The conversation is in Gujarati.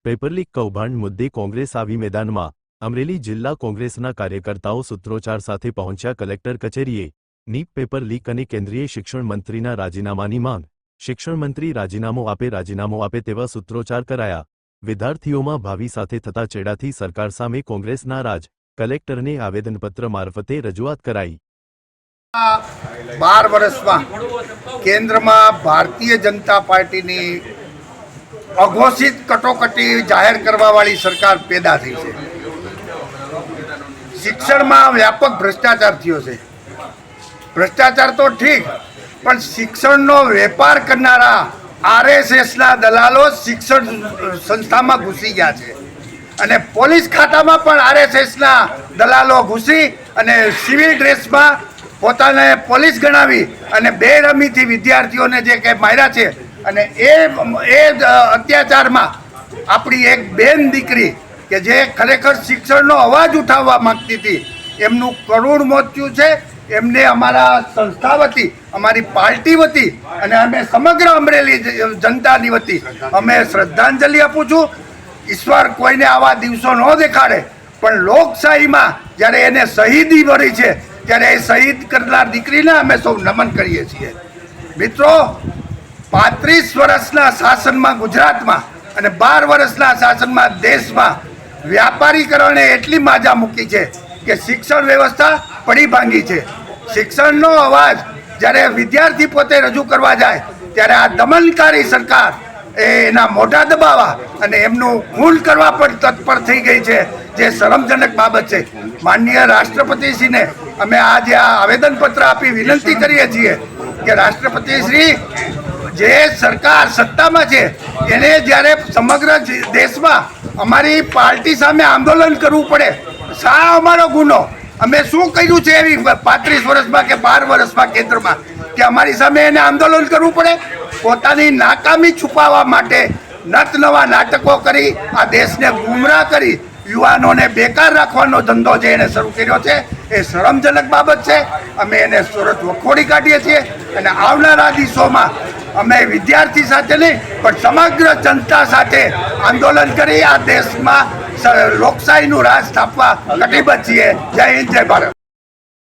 પેપર લીક કૌભાંડ મુદ્દે કોંગ્રેસ આવી મેદાનમાં અમરેલી જિલ્લા કોંગ્રેસના કાર્યકર્તાઓ સૂત્રોચ્ચાર સાથે પહોંચ્યા કલેક્ટર કચેરીએ નીટ પેપર લીક અને કેન્દ્રીય શિક્ષણ મંત્રીના રાજીનામાની માંગ શિક્ષણ મંત્રી રાજીનામું આપે તેવા સૂત્રોચ્ચાર કરાયા વિદ્યાર્થીઓમાં ભાવિ સાથે થતા ચેડાથી સરકાર સામે કોંગ્રેસ નારાજ કલેક્ટરને આવેદનપત્ર મારફતે રજૂઆત કરાઈ 12 વર્ષમાં કેન્દ્રમાં ભારતીય જનતા પાર્ટીની અઘોષિત કટોકટી જાહેર કરવાવાળી સરકાર પેદા થઈ છે। શિક્ષણમાં વ્યાપક ભ્રષ્ટાચાર થયો છે। ભ્રષ્ટાચાર તો ઠીક, પણ શિક્ષણનો વેપાર કરનારા આરએસએસના દલાલો શિક્ષણ સંસ્થામાં ઘૂસી ગયા છે અને પોલીસ ખાતામાં પણ આરએસએસના દલાલો ઘૂસી અને સિવિલ ડ્રેસમાં પોતાને પોલીસ ગણાવી અને બેરમીથી વિદ્યાર્થીઓને જે કંઈ માર્યા છે અને એ અત્યાચારમાં આપણી એક બેન દીકરી કે જે ખરેખર શિક્ષણનો અવાજ ઉઠાવવા માંગતી હતી એમનું કરુણ મોત થયું છે। એમને અમારા સંસ્થા વતી, અમારી પાર્ટી વતી અને અમે સમગ્ર અમરેલી જનતાની વતી અમે શ્રદ્ધાંજલિ આપું છું। ઈશ્વર કોઈને આવા દિવસો ન દેખાડે, પણ લોકશાહીમાં જ્યારે એને શહીદી મળી છે ત્યારે એ શહીદ કરનાર દીકરીને અમે સૌ નમન કરીએ છીએ। મિત્રો, 35 વર્ષના શાસનમાં ગુજરાતમાં અને 12 વર્ષના શાસનમાં દેશમાં વ્યાપારીકરણે એટલી માજા મૂકી છે કે શિક્ષણ વ્યવસ્થા પડી ભાંગી છે। શિક્ષણનો અવાજ જ્યારે વિદ્યાર્થી પોતે રજૂ કરવા જાય ત્યારે આ દમનકારી સરકાર એના મોઢા દબાવવા અને એમનું ખૂન કરવા પણ તત્પર થઈ ગઈ છે, જે શરમજનક બાબત છે। માનનીય રાષ્ટ્રપતિશ્રીને અમે આજે આ આવેદનપત્ર આપી વિનંતી કરીએ છીએ કે રાષ્ટ્રપતિશ્રી, જે સરકાર સત્તામાં છે એને જ્યારે સમગ્ર દેશમાં અમારી પાર્ટી સામે આંદોલન કરવું પડે, શા અમારો ગુનો? અમે શું કર્યું છે એવી 35 વર્ષમાં કે 12 વર્ષમાં કેન્દ્રમાં કે અમારી સામે એને આંદોલન કરવું પડે? પોતાની નાકામી છુપાવવા માટે નત નવા નાટકો કરી આ દેશને ગુમરાહ કરી યુવાનોને બેકાર રાખવાનો ધંધો જે એને શરૂ કર્યો છે એ શરમજનક બાબત છે। અમે એને સુરત વખોડી કાઢીએ છીએ અને આવનારા દિવસોમાં અમે વિદ્યાર્થી સાથે નહીં પણ સમગ્ર જનતા સાથે આંદોલન કરી આ દેશમાં લોકશાહીનું રાજ સ્થાપવા કટિબદ્ધ છીએ। જય હિન્દ, જય ભારત।